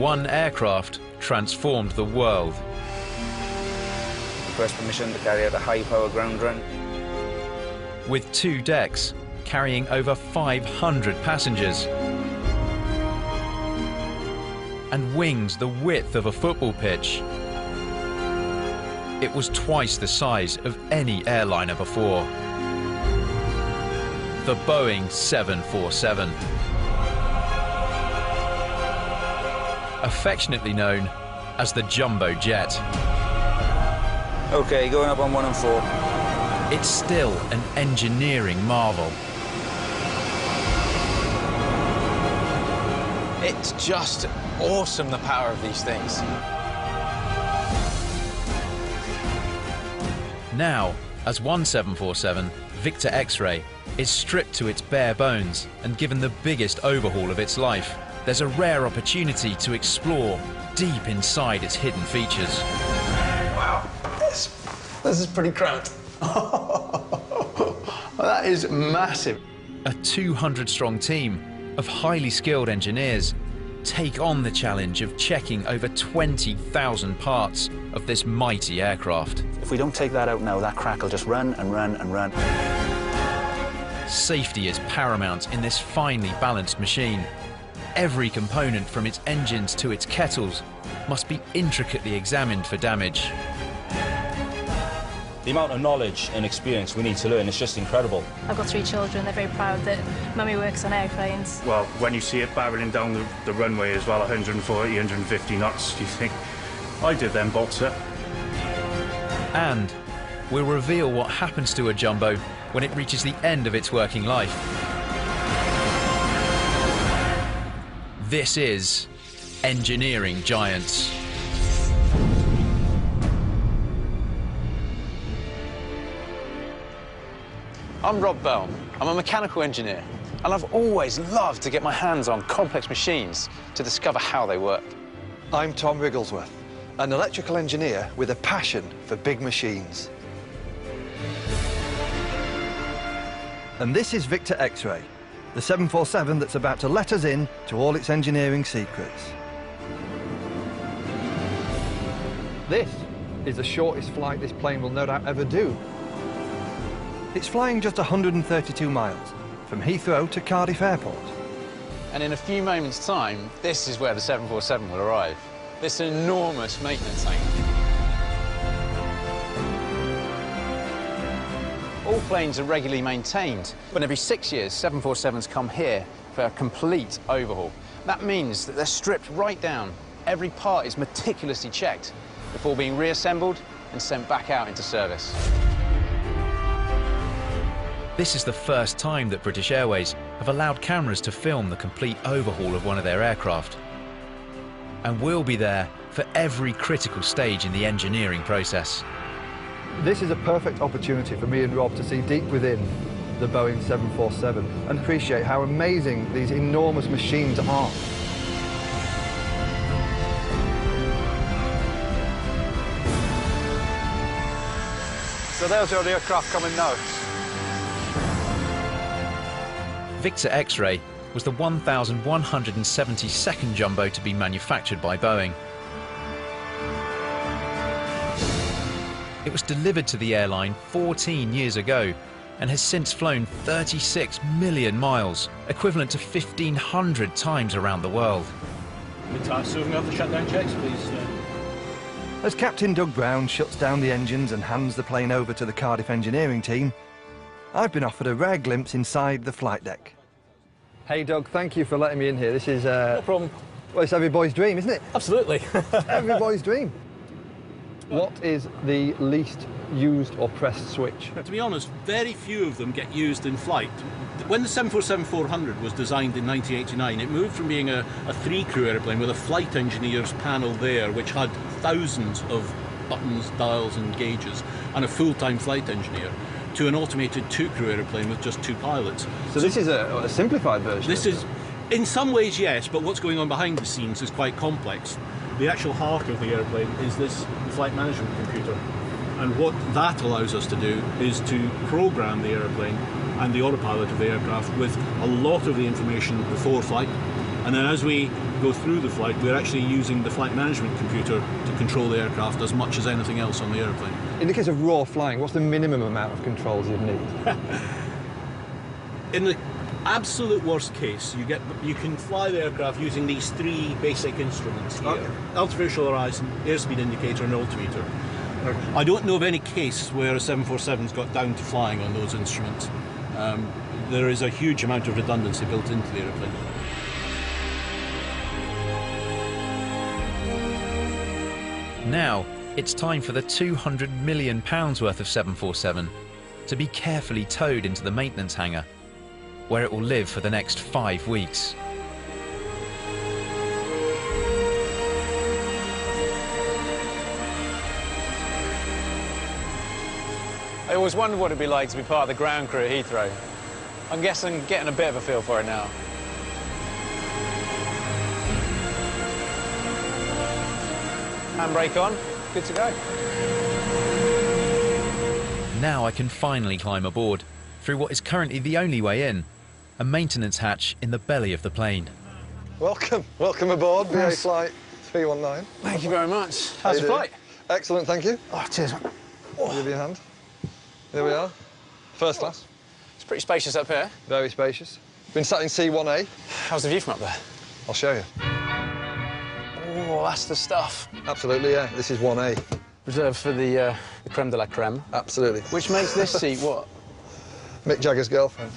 One aircraft transformed the world. Request permission to carry out a high-power ground run. With 2 decks, carrying over 500 passengers. And wings the width of a football pitch. It was twice the size of any airliner before. The Boeing 747. Affectionately known as the Jumbo Jet. Okay, going up on 1 and 4. It's still an engineering marvel. It's just awesome, the power of these things. Now, as one 747, Victor X-Ray, is stripped to its bare bones and given the biggest overhaul of its life, there's a rare opportunity to explore deep inside its hidden features. Wow, this is pretty cramped. That is massive. A 200-strong team of highly skilled engineers take on the challenge of checking over 20,000 parts of this mighty aircraft. If we don't take that out now, that crack will just run and run and run. Safety is paramount in this finely balanced machine. Every component, from its engines to its kettles, must be intricately examined for damage. The amount of knowledge and experience we need to learn is just incredible. I've got 3 children, they're very proud that Mummy works on airplanes. Well, when you see it barreling down the runway as well, 140, 150 knots, you think, I did them bolts up. And we'll reveal what happens to a Jumbo when it reaches the end of its working life. This is Engineering Giants. I'm Rob Bell. I'm a mechanical engineer, and I've always loved to get my hands on complex machines to discover how they work. I'm Tom Wrigglesworth, an electrical engineer with a passion for big machines. And this is Victor X-Ray, the 747 that's about to let us in to all its engineering secrets. This is the shortest flight this plane will no doubt ever do. It's flying just 132 miles, from Heathrow to Cardiff Airport. And in a few moments' time, this is where the 747 will arrive. This enormous maintenance hangar. All planes are regularly maintained, but every 6 years, 747s come here for a complete overhaul. That means that they're stripped right down. Every part is meticulously checked before being reassembled and sent back out into service. This is the first time that British Airways have allowed cameras to film the complete overhaul of one of their aircraft. And we'll be there for every critical stage in the engineering process. This is a perfect opportunity for me and Rob to see deep within the Boeing 747 and appreciate how amazing these enormous machines are. So there's our aircraft coming now. Victor X-Ray was the 1,172nd Jumbo to be manufactured by Boeing. It was delivered to the airline 14 years ago and has since flown 36 million miles, equivalent to 1,500 times around the world. So we have the shutdown checks, please. As Captain Doug Brown shuts down the engines and hands the plane over to the Cardiff engineering team, I've been offered a rare glimpse inside the flight deck. Hey Doug, thank you for letting me in here. This is no problem. Well, it's every boy's dream, isn't it? Absolutely. Every boy's dream. What is the least used or pressed switch? To be honest, very few of them get used in flight. When the 747-400 was designed in 1989, it moved from being a 3-crew airplane with a flight engineer's panel there, which had thousands of buttons, dials and gauges, and a full-time flight engineer, to an automated 2-crew airplane with just 2 pilots. So this is a simplified version? This is, in some ways, yes, but what's going on behind the scenes is quite complex. The actual heart of the airplane is this flight management computer. And what that allows us to do is to program the airplane and the autopilot of the aircraft with a lot of the information before flight, And then as we go through the flight, we're actually using the flight management computer to control the aircraft as much as anything else on the airplane. In the case of raw flying, what's the minimum amount of controls you'd need? In the absolute worst case, you can fly the aircraft using these three basic instruments here. Okay. Altimeter horizon, airspeed indicator and altimeter. Okay. I don't know of any case where a 747's got down to flying on those instruments. There is a huge amount of redundancy built into the airplane. Now, it's time for the £200 million worth of 747 to be carefully towed into the maintenance hangar, where it will live for the next 5 weeks. I always wondered what it'd be like to be part of the ground crew at Heathrow. I'm guessing getting a bit of a feel for it now. Handbrake on, good to go. Now I can finally climb aboard through what is currently the only way in, a maintenance hatch in the belly of the plane. Welcome aboard, BA Flight 319. Thank you very much. How's your flight? Excellent, thank you. Oh, cheers. I'll give you a hand. Here we are, first class. It's pretty spacious up here. Very spacious. Been sat in C1A. How's the view from up there? I'll show you. Oh, that's the stuff. Absolutely, yeah. This is 1A. Reserved for the creme de la creme. Absolutely. Which makes this seat what? Mick Jagger's girlfriend.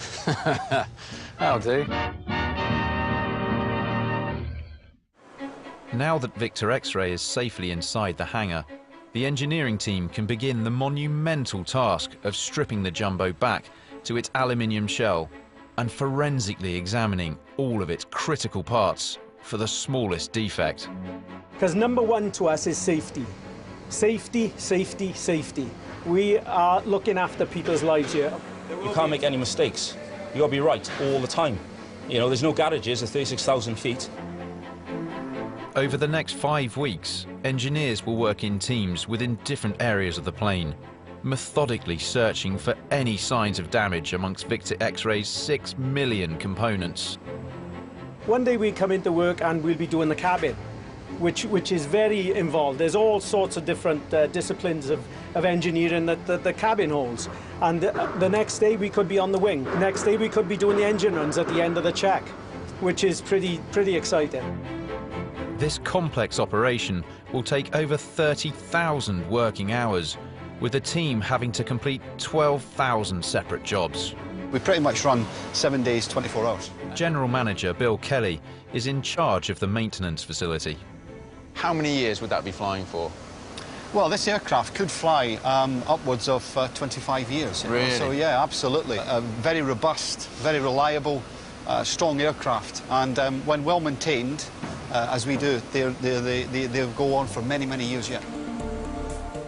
That'll do. Now that Victor X-Ray is safely inside the hangar, the engineering team can begin the monumental task of stripping the jumbo back to its aluminium shell and forensically examining all of its critical parts for the smallest defect. Because number one to us is safety. Safety, safety, safety. We are looking after people's lives here. You can't make any mistakes. You got to be right all the time. You know, there's no garages at 36,000 feet. Over the next 5 weeks, engineers will work in teams within different areas of the plane, methodically searching for any signs of damage amongst Victor X-Ray's 6 million components. One day we come into work and we'll be doing the cabin, which is very involved. There's all sorts of different disciplines of engineering that the cabin holds. And the next day we could be on the wing. The next day we could be doing the engine runs at the end of the check, which is pretty exciting. This complex operation will take over 30,000 working hours, with the team having to complete 12,000 separate jobs. We pretty much run 7 days, 24 hours. General Manager Bill Kelly is in charge of the maintenance facility. How many years would that be flying for? Well, this aircraft could fly upwards of 25 years. You know? Really? So, yeah, absolutely. Very robust, very reliable, strong aircraft. And when well maintained, as we do, they'll go on for many, many years yet.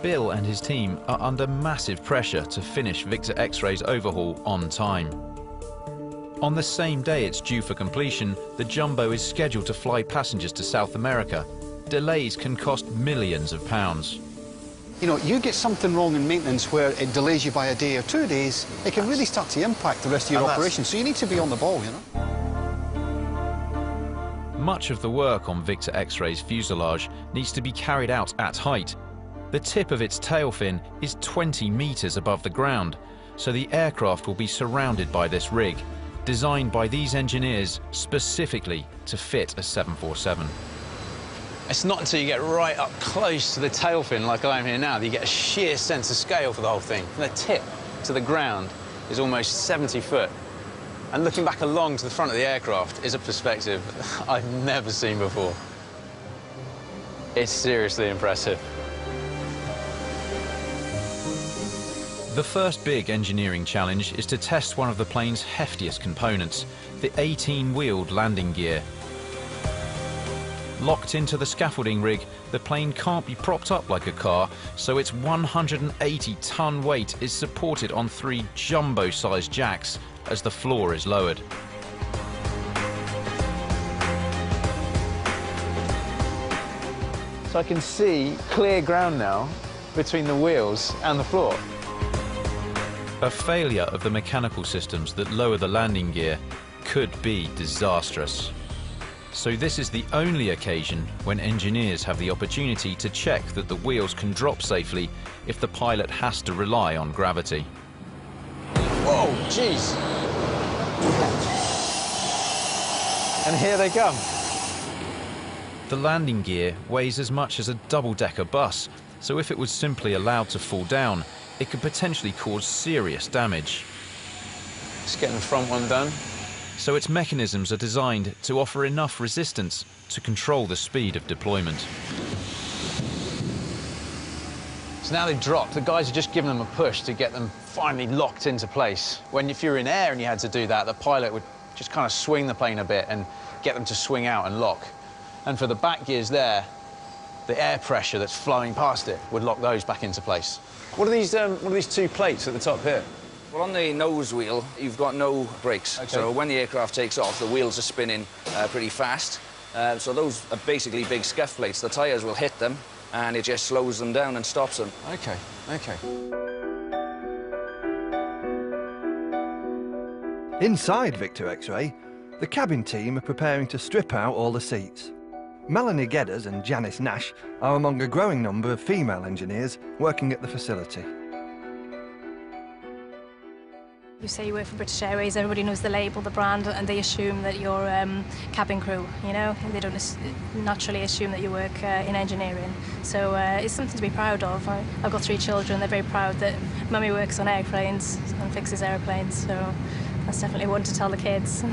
Bill and his team are under massive pressure to finish Victor X-Ray's overhaul on time. On the same day it's due for completion, the jumbo is scheduled to fly passengers to South America. Delays can cost millions of pounds. You know, you get something wrong in maintenance where it delays you by a day or 2 days, it can really start to impact the rest of your operation. So you need to be on the ball, you know. Much of the work on Victor X-Ray's fuselage needs to be carried out at height. The tip of its tail fin is 20 meters above the ground, so the aircraft will be surrounded by this rig, designed by these engineers specifically to fit a 747. It's not until you get right up close to the tail fin, like I am here now, that you get a sheer sense of scale for the whole thing. From the tip to the ground is almost 70 foot. And looking back along to the front of the aircraft is a perspective I've never seen before. It's seriously impressive. The first big engineering challenge is to test one of the plane's heftiest components, the 18-wheeled landing gear. Locked into the scaffolding rig, the plane can't be propped up like a car, so its 180-ton weight is supported on 3 jumbo-sized jacks as the floor is lowered. So I can see clear ground now between the wheels and the floor. A failure of the mechanical systems that lower the landing gear could be disastrous. So this is the only occasion when engineers have the opportunity to check that the wheels can drop safely if the pilot has to rely on gravity. Whoa, jeez. And here they come. The landing gear weighs as much as a double-decker bus, so if it was simply allowed to fall down, it could potentially cause serious damage. Let's get the front one done. So its mechanisms are designed to offer enough resistance to control the speed of deployment. So now they've dropped, the guys are just giving them a push to get them finally locked into place. If you were in air and you had to do that, the pilot would just kind of swing the plane a bit and get them to swing out and lock. And for the back gears there, the air pressure that's flowing past it would lock those back into place. What are these two plates at the top here? Well, on the nose wheel, you've got no brakes. Okay. So when the aircraft takes off, the wheels are spinning pretty fast. So those are basically big scuff plates. The tyres will hit them, and it just slows them down and stops them. Okay, okay. Inside Victor X-Ray, the cabin team are preparing to strip out all the seats. Melanie Gedders and Janice Nash are among a growing number of female engineers working at the facility. You say you work for British Airways, everybody knows the label, the brand, and they assume that you're cabin crew, you know? They don't naturally assume that you work in engineering. So it's something to be proud of. I've got 3 children, they're very proud that Mummy works on airplanes and fixes airplanes, so that's definitely one to tell the kids.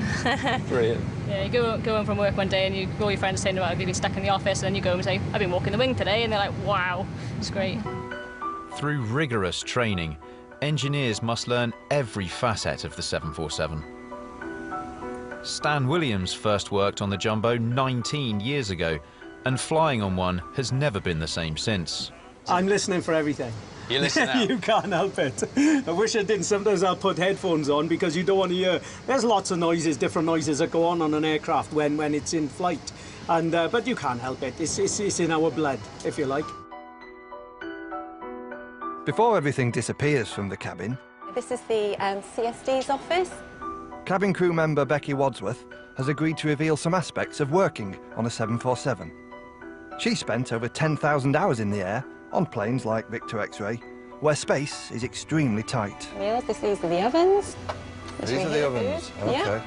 Brilliant. Yeah, you go home from work one day and all your friends saying, have you been stuck in the office? And then you go home and say, I've been walking the wing today, and they're like, wow, it's great. Through rigorous training, engineers must learn every facet of the 747. Stan Williams first worked on the Jumbo 19 years ago, and flying on one has never been the same since. I'm listening for everything. You listen out. You can't help it. I wish I didn't. Sometimes I'll put headphones on because you don't want to hear. There's lots of noises, different noises that go on an aircraft when it's in flight. And but you can't help it. It's in our blood, if you like. Before everything disappears from the cabin, This is the CSD's office. cabin crew member Becky Wadsworth has agreed to reveal some aspects of working on a 747. She spent over 10,000 hours in the air on planes like Victor X-Ray, where space is extremely tight. These are the ovens. These are the ovens, okay. Yeah.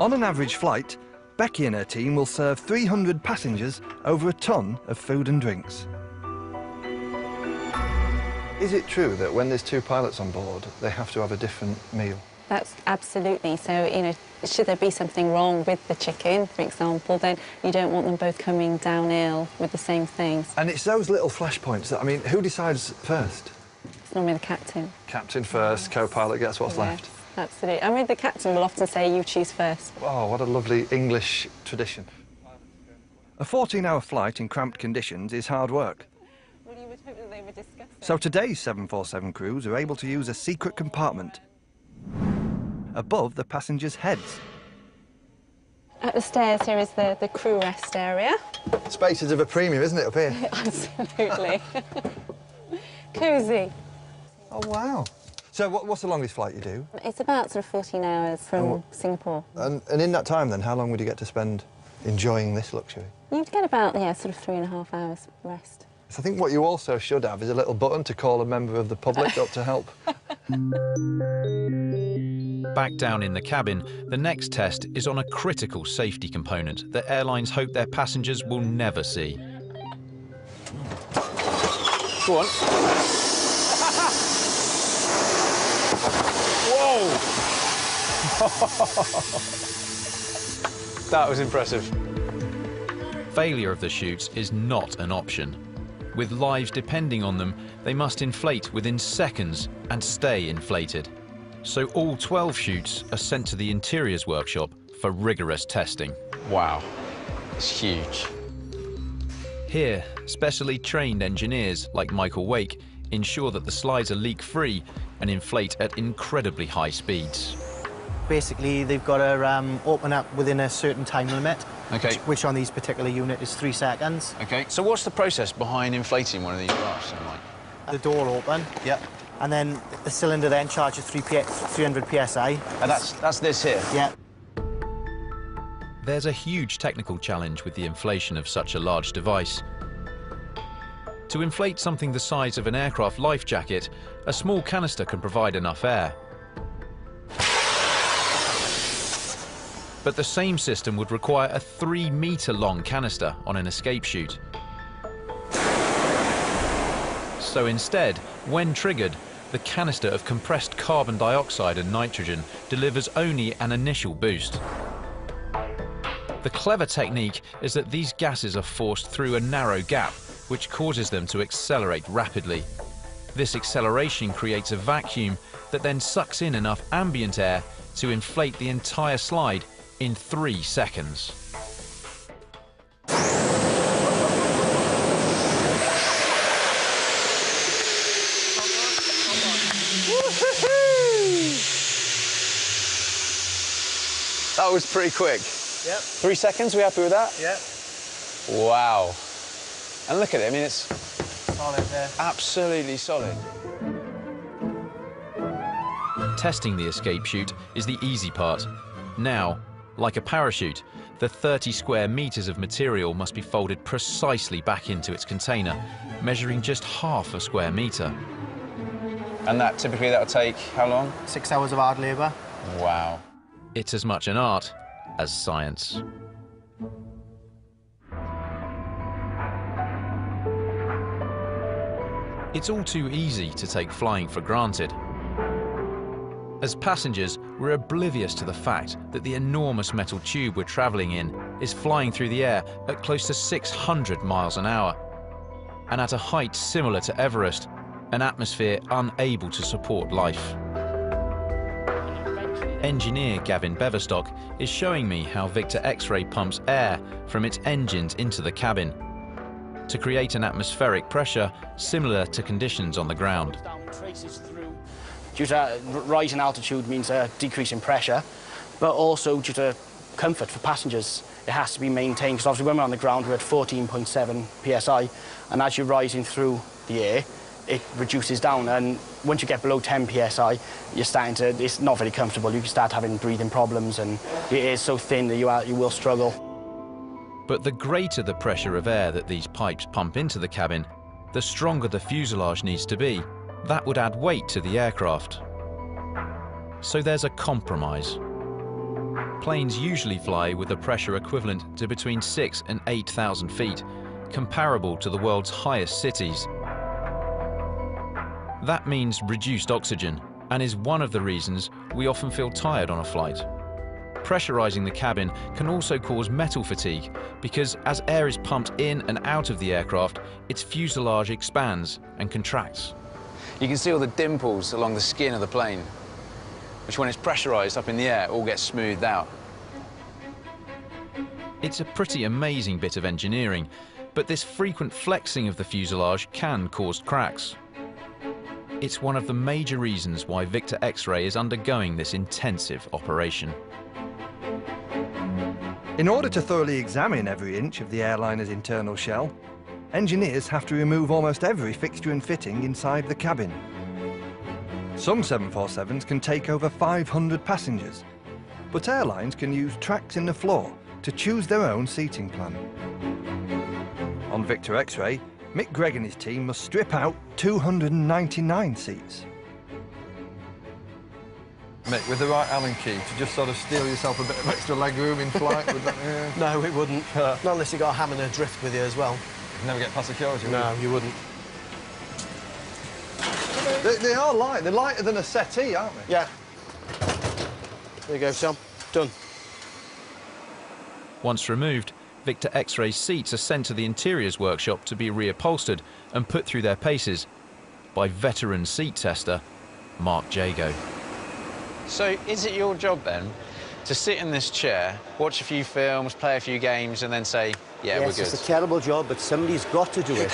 On an average flight, Becky and her team will serve 300 passengers over a ton of food and drinks. Is it true that when there's 2 pilots on board, they have to have a different meal? That's absolutely. So, you know, should there be something wrong with the chicken, for example, then you don't want them both coming down ill with the same things. And it's those little flashpoints that, I mean, who decides first? It's normally the captain. Captain first, co-pilot gets what's left. Absolutely. I mean, the captain will often say, you choose first. Oh, what a lovely English tradition. A 14-hour flight in cramped conditions is hard work. Well, you would hope that they would discuss it. So today's 747 crews are able to use a secret compartment above the passengers' heads. At the stairs, here is the crew rest area. Space is of a premium, isn't it, up here? Absolutely. Cosy. Oh, wow. So what's the longest flight you do? It's about sort of 14 hours from Singapore. And in that time, then, how long would you get to spend enjoying this luxury? You'd get about, sort of 3.5 hours rest. So I think what you also should have is a little button to call a member of the public up to help. Back down in the cabin, the next test is on a critical safety component that airlines hope their passengers will never see. Go on. Whoa! That was impressive. Failure of the chutes is not an option. With lives depending on them, they must inflate within seconds and stay inflated. So all 12 chutes are sent to the interiors workshop for rigorous testing. Wow, it's huge. Here, specially trained engineers like Michael Wake ensure that the slides are leak-free and inflate at incredibly high speeds. Basically, they've got to open up within a certain time limit, Okay. which on these particular unit is 3 seconds. Okay, so what's the process behind inflating one of these rafts, Mike? The door open. Yep. And then the cylinder then charges 300 psi. And that's this here? Yeah. There's a huge technical challenge with the inflation of such a large device. To inflate something the size of an aircraft life jacket, a small canister can provide enough air. But the same system would require a 3-metre-long canister on an escape chute. So instead, when triggered, the canister of compressed carbon dioxide and nitrogen delivers only an initial boost. The clever technique is that these gases are forced through a narrow gap, which causes them to accelerate rapidly. This acceleration creates a vacuum that then sucks in enough ambient air to inflate the entire slide in 3 seconds. That was pretty quick. Yep. 3 seconds, we happy with that? Yep. Wow. And look at it, I mean, it's Solid there. absolutely solid. Testing the escape chute is the easy part. Now, like a parachute, the 30 square meters of material must be folded precisely back into its container, measuring just half a square meter. And typically that'll take how long? 6 hours of hard labour. Wow. It's as much an art as science. It's all too easy to take flying for granted. As passengers, we're oblivious to the fact that the enormous metal tube we're travelling in is flying through the air at close to 600 miles an hour, and at a height similar to Everest, an atmosphere unable to support life. Engineer Gavin Beverstock is showing me how Victor X-ray pumps air from its engines into the cabin to create an atmospheric pressure similar to conditions on the ground. Due to rise in altitude means a decrease in pressure, but also due to comfort for passengers. It has to be maintained, because obviously when we're on the ground we're at 14.7 psi, and as you're rising through the air, it reduces down, and once you get below 10 psi, you're starting to, it's not very comfortable. You can start having breathing problems, and the air is so thin that you will struggle. But the greater the pressure of air that these pipes pump into the cabin, the stronger the fuselage needs to be. That would add weight to the aircraft. So there's a compromise. Planes usually fly with a pressure equivalent to between 6,000 and 8,000 feet, comparable to the world's highest cities. That means reduced oxygen, and is one of the reasons we often feel tired on a flight. Pressurizing the cabin can also cause metal fatigue, because as air is pumped in and out of the aircraft, its fuselage expands and contracts. You can see all the dimples along the skin of the plane, which when it's pressurized up in the air, all gets smoothed out. It's a pretty amazing bit of engineering, but this frequent flexing of the fuselage can cause cracks. It's one of the major reasons why Victor X-ray is undergoing this intensive operation. In order to thoroughly examine every inch of the airliner's internal shell, engineers have to remove almost every fixture and fitting inside the cabin. Some 747s can take over 500 passengers, but airlines can use tracks in the floor to choose their own seating plan. On Victor X-ray, Mick Gregg and his team must strip out 299 seats. Mick, with the right Allen key, to just sort of steal yourself a bit of extra leg room in flight, would that... Yeah. No, it wouldn't. Not unless you got a ham and a drift with you as well. You'd never get past security, would No, you wouldn't. They are light. They're lighter than a settee, aren't they? Yeah. There you go, Tom. Done. Once removed, Victor X-ray seats are sent to the interiors workshop to be reupholstered and put through their paces by veteran seat tester Mark Jago. So is it your job then to sit in this chair, watch a few films, play a few games, and then say, yeah, we're good? Yes, it's a terrible job, but somebody's got to do it.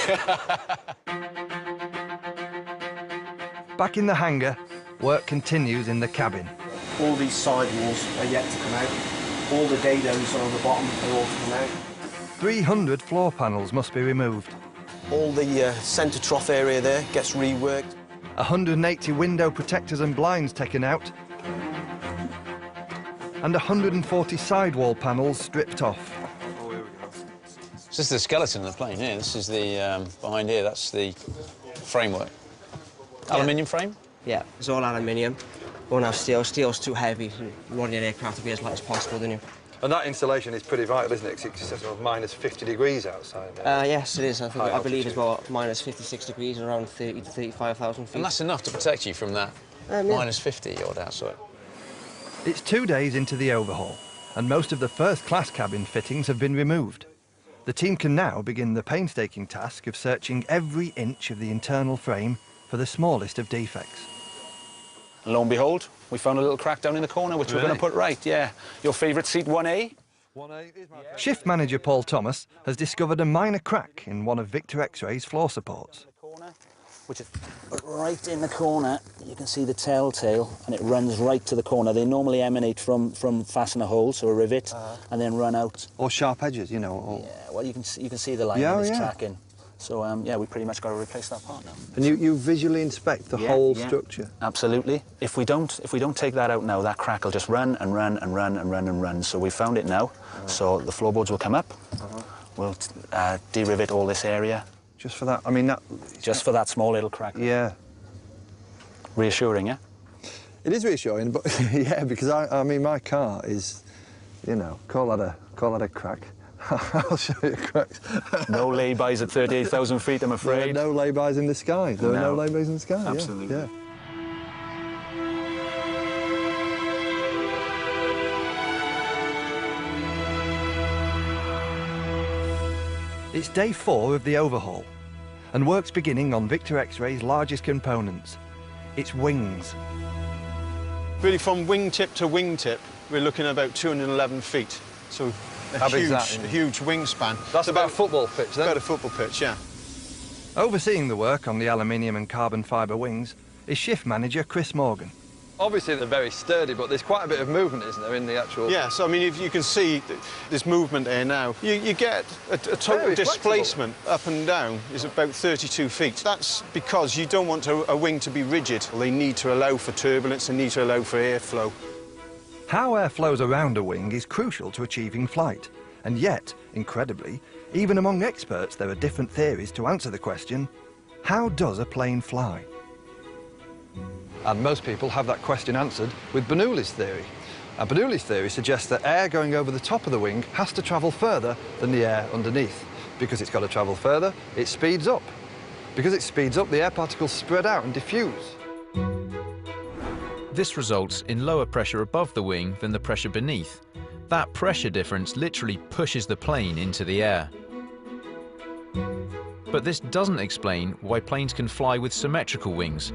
Back in the hangar, work continues in the cabin. All these side walls are yet to come out. All the dados on the bottom are all to come out. 300 floor panels must be removed. All the centre trough area there gets reworked. 180 window protectors and blinds taken out. and 140 sidewall panels stripped off. This is the skeleton of the plane here. This is the, behind here, that's the framework. Aluminium frame? Yeah, it's all aluminium. Won't have steel. Steel's too heavy. You want your aircraft to be as light as possible, don't you? And that installation is pretty vital, isn't it? 'Cause it's sort of minus 50 degrees outside. Yes, it is. I believe it's about minus 56 degrees, around 30 to 35,000 feet. And that's enough to protect you from that minus 50 odd outside. It's 2 days into the overhaul, and most of the first-class cabin fittings have been removed. The team can now begin the painstaking task of searching every inch of the internal frame for the smallest of defects. And lo and behold, we found a little crack down in the corner, which we're going to put right, yeah. Your favourite seat, 1A? 1A is my favourite. Shift manager Paul Thomas has discovered a minor crack in one of Victor X-Ray's floor supports. Which is right in the corner. You can see the telltale, and it runs right to the corner. They normally emanate from fastener holes, so a rivet, and then run out. Or sharp edges, you know. Or... Yeah, well, you can see the line of this tracking. So, yeah, we pretty much got to replace that part now. And you visually inspect the whole structure? Absolutely. If we don't take that out now, that crack will just run and run and run and run and run. So we found it now. So the floorboards will come up. We'll de-rivet all this area. Just for that, I mean, that... Just for that small little crack. Yeah. Reassuring, yeah? It is reassuring, but yeah, because I mean, my car is, you know, call that a crack. I'll show you cracks. No laybys at 38,000 feet, I'm afraid. There are no laybys in the sky. There are no laybys in the sky. Absolutely. Yeah. It's day 4 of the overhaul, and work's beginning on Victor X-Ray's largest components, its wings. Really, from wingtip to wingtip, we're looking at about 211 feet. So a huge wingspan. That's about a football pitch, then? About a football pitch, yeah. Overseeing the work on the aluminium and carbon fibre wings is shift manager Chris Morgan. Obviously, they're very sturdy, but there's quite a bit of movement, isn't there, in the actual... Yeah, so, I mean, if you can see this movement here now, you get a total displacement up and down is about 32 feet. That's because you don't want a wing to be rigid. They need to allow for turbulence, they need to allow for airflow. How air flows around a wing is crucial to achieving flight, and yet, incredibly, even among experts there are different theories to answer the question, how does a plane fly? And most people have that question answered with Bernoulli's theory. And Bernoulli's theory suggests that air going over the top of the wing has to travel further than the air underneath. Because it's got to travel further, it speeds up. Because it speeds up, the air particles spread out and diffuse. This results in lower pressure above the wing than the pressure beneath. That pressure difference literally pushes the plane into the air. But this doesn't explain why planes can fly with symmetrical wings.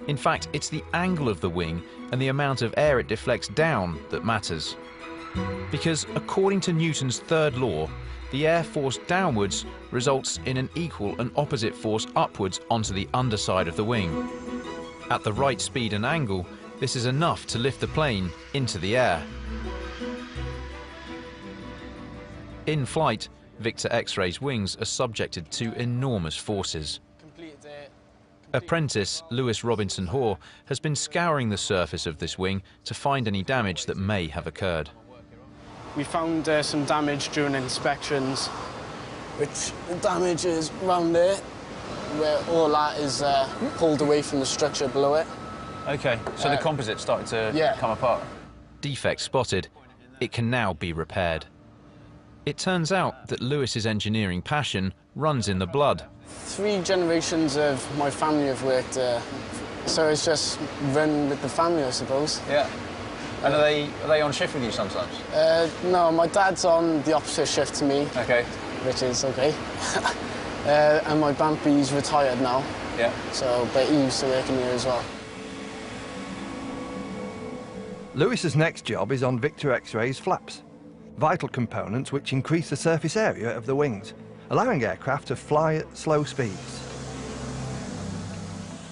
In fact, it's the angle of the wing and the amount of air it deflects down that matters. Because according to Newton's third law, the air force downwards results in an equal and opposite force upwards onto the underside of the wing. At the right speed and angle, this is enough to lift the plane into the air. In flight, Victor X-Ray's wings are subjected to enormous forces. Apprentice Lewis Robinson Hoare has been scouring the surface of this wing to find any damage that may have occurred. We found some damage during inspections, which the damage is round there, where all that is pulled away from the structure below it. OK, so the composite started to come apart. Defect spotted, it can now be repaired. It turns out that Lewis's engineering passion runs in the blood. 3 generations of my family have worked, so it's just run with the family, I suppose. Yeah. And are they on shift with you sometimes? No, my dad's on the opposite shift to me. OK. Which is OK. And my Bampy's retired now. Yeah. So, but he used to work in here as well. Lewis's next job is on Victor X-Ray's flaps, vital components which increase the surface area of the wings, allowing aircraft to fly at slow speeds.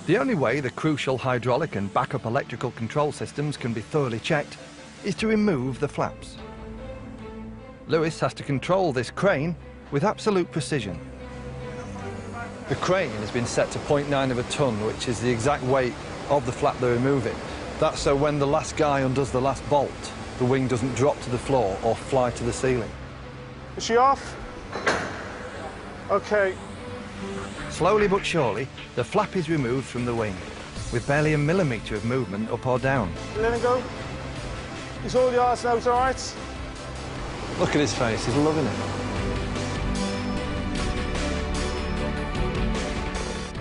The only way the crucial hydraulic and backup electrical control systems can be thoroughly checked is to remove the flaps. Lewis has to control this crane with absolute precision. The crane has been set to 0.9 of a tonne, which is the exact weight of the flap they're removing. That's so when the last guy undoes the last bolt, the wing doesn't drop to the floor or fly to the ceiling. Is she off? OK. Slowly but surely, the flap is removed from the wing, with barely a millimetre of movement up or down. Let it go. Is all yours now, all right? Look at his face, he's loving it.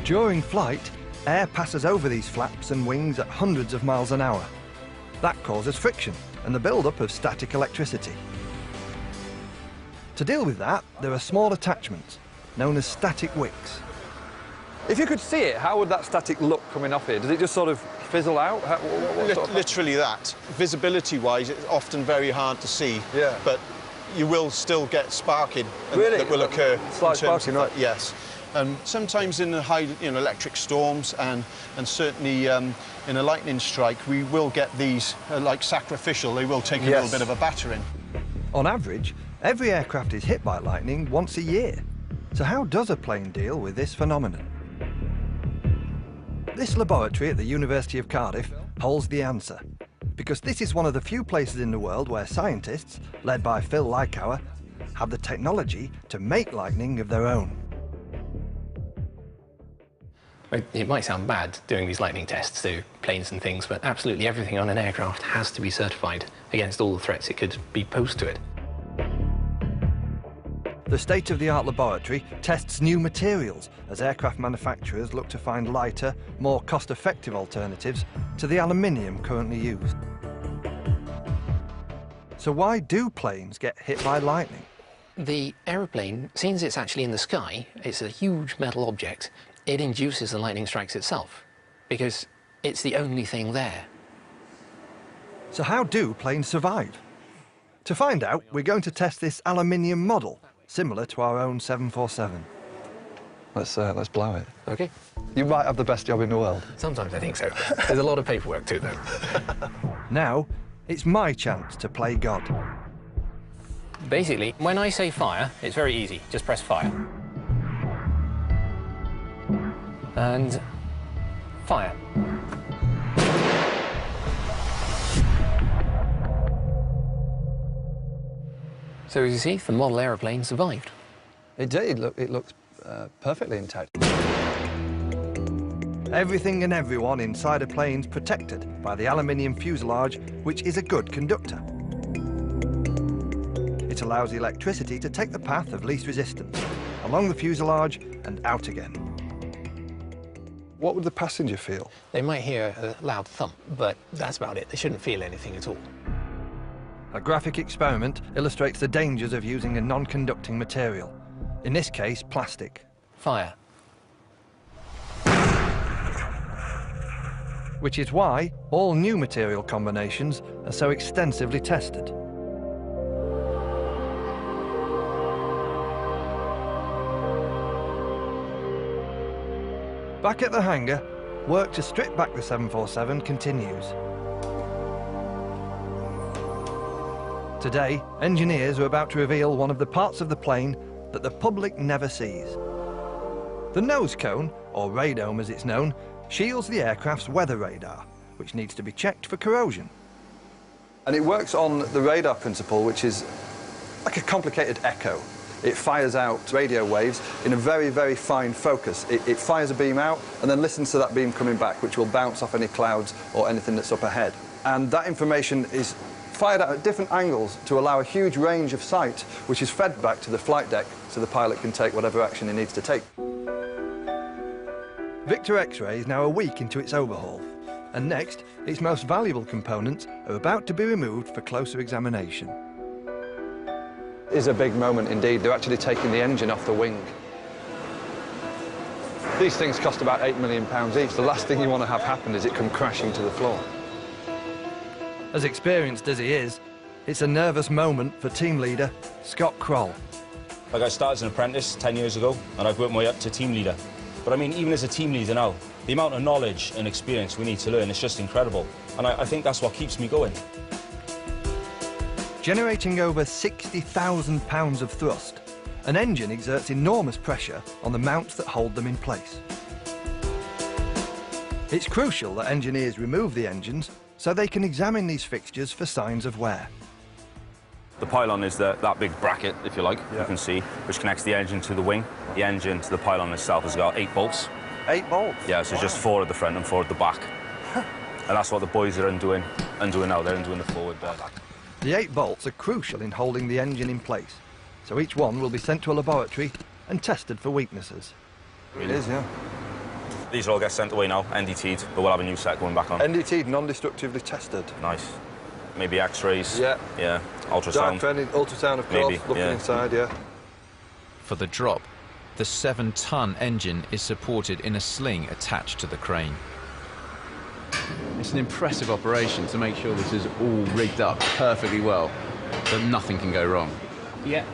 During flight, air passes over these flaps and wings at hundreds of miles an hour. That causes friction and the build-up of static electricity. To deal with that, there are small attachments, known as static wicks. If you could see it, how would that static look coming off here? Does it just sort of fizzle out? Literally that. Visibility-wise, it's often very hard to see. Yeah. But you will still get sparking really? that will occur. Slight sparking, right? Yes. Sometimes in the high, electric storms and certainly in a lightning strike, we will get these like sacrificial. They will take a little bit of a battering. On average, every aircraft is hit by lightning once a year. So how does a plane deal with this phenomenon? This laboratory at the University of Cardiff holds the answer, because this is one of the few places in the world where scientists, led by Phil Lykower, have the technology to make lightning of their own. It might sound bad doing these lightning tests to planes and things, but absolutely everything on an aircraft has to be certified against all the threats it could be posed to it. The state-of-the-art laboratory tests new materials as aircraft manufacturers look to find lighter, more cost-effective alternatives to the aluminium currently used. So why do planes get hit by lightning? The aeroplane, since it's actually in the sky, it's a huge metal object, it induces the lightning strikes itself, because it's the only thing there. So how do planes survive? To find out, we're going to test this aluminium model, similar to our own 747. Let's blow it. OK. You might have the best job in the world. Sometimes I think so. There's a lot of paperwork too, though. Now, it's my chance to play God. Basically, when I say fire, it's very easy. Just press fire. And fire. So as you see, the model aeroplane survived. It did. It looked perfectly intact. Everything and everyone inside a plane's protected by the aluminium fuselage, which is a good conductor. It allows the electricity to take the path of least resistance, along the fuselage and out again. What would the passenger feel? They might hear a loud thump, but that's about it. They shouldn't feel anything at all. A graphic experiment illustrates the dangers of using a non-conducting material, in this case, plastic. Fire. Which is why all new material combinations are so extensively tested. Back at the hangar, work to strip back the 747 continues. Today, engineers are about to reveal one of the parts of the plane that the public never sees. The nose cone, or radome as it's known, shields the aircraft's weather radar, which needs to be checked for corrosion. And it works on the radar principle, which is like a complicated echo. It fires out radio waves in a very, very fine focus. It fires a beam out and then listens to that beam coming back, which will bounce off any clouds or anything that's up ahead. And that information is fired out at different angles to allow a huge range of sight, which is fed back to the flight deck so the pilot can take whatever action he needs to take. Victor X-ray is now a week into its overhaul, and next, its most valuable components are about to be removed for closer examination. It is a big moment indeed. They're actually taking the engine off the wing. These things cost about £8 million each. The last thing you want to have happen is it come crashing to the floor. As experienced as he is, it's a nervous moment for team leader Scott Kroll. Like, I started as an apprentice 10 years ago, and I've worked my way up to team leader. But I mean, even as a team leader now, the amount of knowledge and experience we need to learn is just incredible. And I think that's what keeps me going. Generating over 60,000 pounds of thrust, an engine exerts enormous pressure on the mounts that hold them in place. It's crucial that engineers remove the engines so they can examine these fixtures for signs of wear. The pylon is that big bracket, if you like, you can see, which connects the engine to the wing. The engine to the pylon itself has got 8 bolts. 8 bolts? Yeah, so just 4 at the front and 4 at the back. And that's what the boys are undoing now. They're undoing the forward bit. The 8 bolts are crucial in holding the engine in place, so each one will be sent to a laboratory and tested for weaknesses. It is, yeah. These all get sent away now, NDT'd, but we'll have a new set going back on. NDT'd, non-destructively tested. Nice. Maybe X-rays. Yeah. Yeah. Ultrasound. Dark for any ultrasound, of course, maybe, looking inside, yeah. For the drop, the 7-ton engine is supported in a sling attached to the crane. It's an impressive operation to make sure this is all rigged up perfectly well, that nothing can go wrong. Yeah.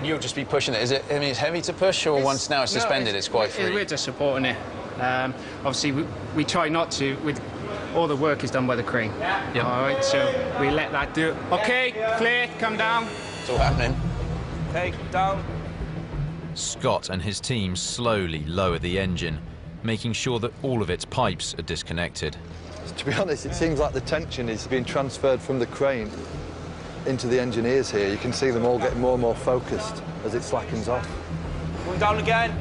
You'll just be pushing it. Is it? I mean, it's heavy to push, or once now it's suspended, it's quite free? We're just supporting it. Obviously, we try not to. All the work is done by the crane. Yeah. All right, so we let that do it. OK, clear, come down. It's all happening. OK, down. Scott and his team slowly lower the engine, making sure that all of its pipes are disconnected. To be honest, it seems like the tension is being transferred from the crane into the engineers here. You can see them all getting more and more focused as it slackens off. Going down again.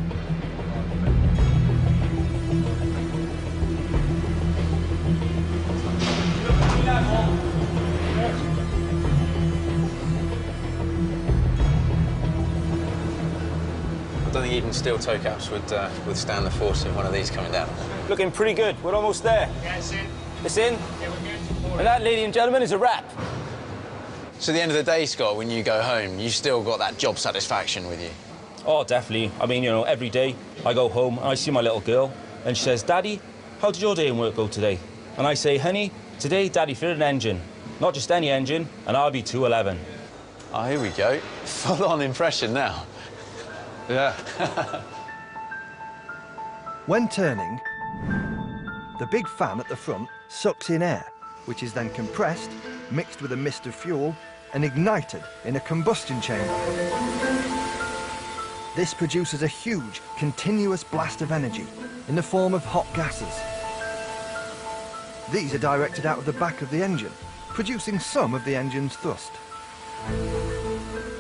I don't think even steel toe caps would withstand the force of one of these coming down. Looking pretty good. We're almost there. Yeah, it's in. It's in? Yeah, we're good. And that, ladies and gentlemen, is a wrap. So at the end of the day, Scott, when you go home, you still got that job satisfaction with you? Oh, definitely. I mean, you know, every day I go home and I see my little girl and she says, Daddy, how did your day in work go today? And I say, honey, today Daddy fitted an engine. Not just any engine, an RB211. Oh, here we go. Full-on impression now. Yeah. When turning, the big fan at the front sucks in air, which is then compressed, mixed with a mist of fuel, and ignited in a combustion chamber. This produces a huge, continuous blast of energy in the form of hot gases. These are directed out of the back of the engine, producing some of the engine's thrust.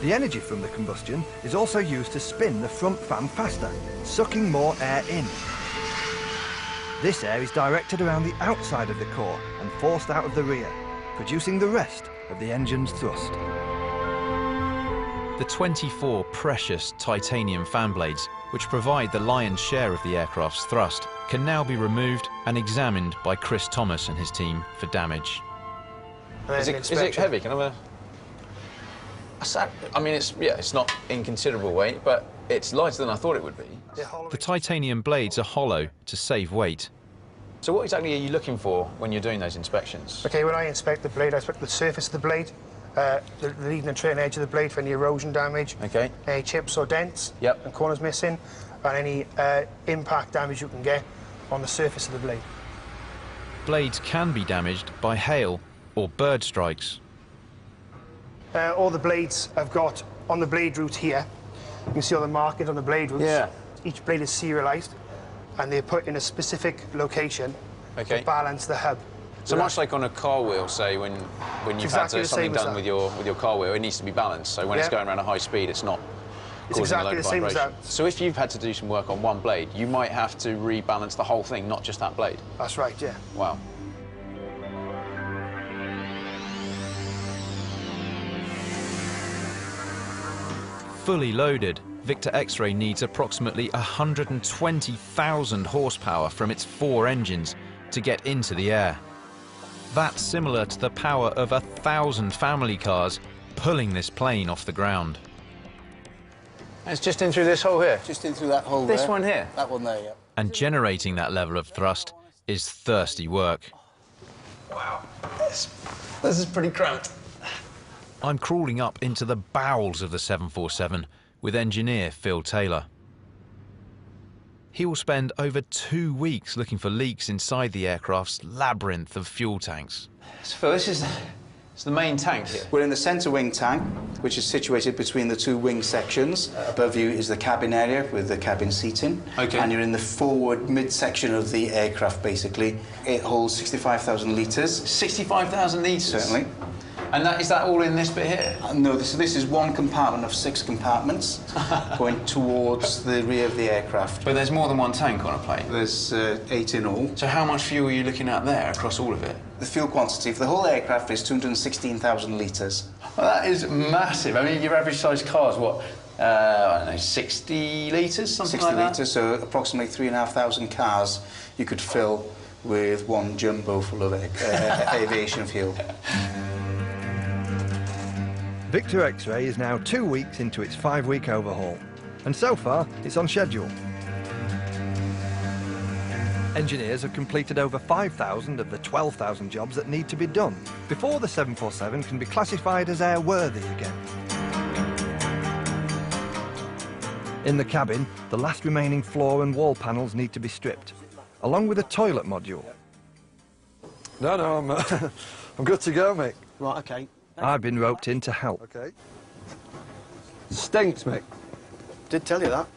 The energy from the combustion is also used to spin the front fan faster, sucking more air in. This air is directed around the outside of the core and forced out of the rear, producing the rest of the engine's thrust. The 24 precious titanium fan blades, which provide the lion's share of the aircraft's thrust, can now be removed and examined by Chris Thomas and his team for damage. Is it heavy? Can I have a... I mean, it's not in considerable weight, but it's lighter than I thought it would be. The titanium blades are hollow to save weight. So what exactly are you looking for when you're doing those inspections? OK, when I inspect the blade, I inspect the surface of the blade, the leading and trailing edge of the blade for any erosion damage, any chips or dents, and corners missing, and any impact damage you can get on the surface of the blade. Blades can be damaged by hail or bird strikes. All the blades I've got on the blade root here. You can see all the markings on the blade roots. Yeah. Each blade is serialised, and they're put in a specific location to balance the hub. So much like on a car wheel, say, when you've had something done with your car wheel, it needs to be balanced. So when it's going around a high speed, it's not causing a load of vibration. So if you've had to do some work on one blade, you might have to rebalance the whole thing, not just that blade. That's right, yeah. Wow. Fully loaded, Victor X-Ray needs approximately 120,000 horsepower from its 4 engines to get into the air. That's similar to the power of 1,000 family cars pulling this plane off the ground. It's just in through this hole here? Just in through that hole there. This one here? That one there, yeah. And generating that level of thrust is thirsty work. Wow, this is pretty cramped. I'm crawling up into the bowels of the 747 with engineer Phil Taylor. He will spend over 2 weeks looking for leaks inside the aircraft's labyrinth of fuel tanks. So Phil, this is It's the main tank here. We're in the centre wing tank, which is situated between the two wing sections. Above you is the cabin area with the cabin seating. Okay. And you're in the forward mid-section of the aircraft, basically. It holds 65,000 litres. 65,000 litres? Certainly. And is that all in this bit here? No, this is one compartment of 6 compartments going towards the rear of the aircraft. But there's more than one tank on a plane? There's 8 in all. So how much fuel are you looking at there across all of it? The fuel quantity for the whole aircraft is 216,000 litres. Well, that is massive. I mean, your average size car is what? I don't know, 60 litres, something like that? 60 litres, so approximately 3,500 cars you could fill with one jumbo full of aviation fuel. Victor X-Ray is now 2 weeks into its 5-week overhaul, and so far it's on schedule. Engineers have completed over 5,000 of the 12,000 jobs that need to be done before the 747 can be classified as airworthy again. In the cabin, the last remaining floor and wall panels need to be stripped, along with a toilet module. No, I'm, I'm good to go, Mick. Right, OK. I've been roped in to help. OK. Stinks, Mick. Did tell you that.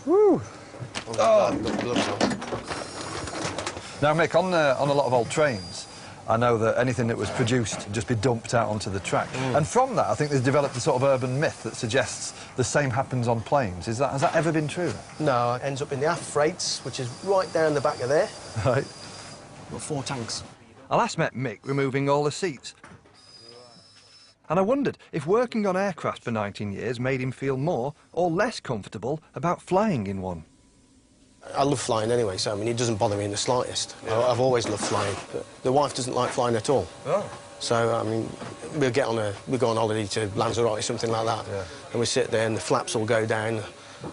Woo! Oh. Now, Mick, on a lot of old trains, I know that anything that was produced would just be dumped out onto the track. And from that, I think there's developed a sort of urban myth that suggests the same happens on planes. Has that ever been true? No, it ends up in the aft freights, which is right down the back of there. Right. Got 4 tanks. I last met Mick removing all the seats. And I wondered if working on aircraft for 19 years made him feel more or less comfortable about flying in one. I love flying anyway, so I mean, it doesn't bother me in the slightest. Yeah. I've always loved flying. But the wife doesn't like flying at all. Oh. So, I mean, we'll go on holiday to Lanzarote, something like that, yeah. And we sit there and the flaps will go down, and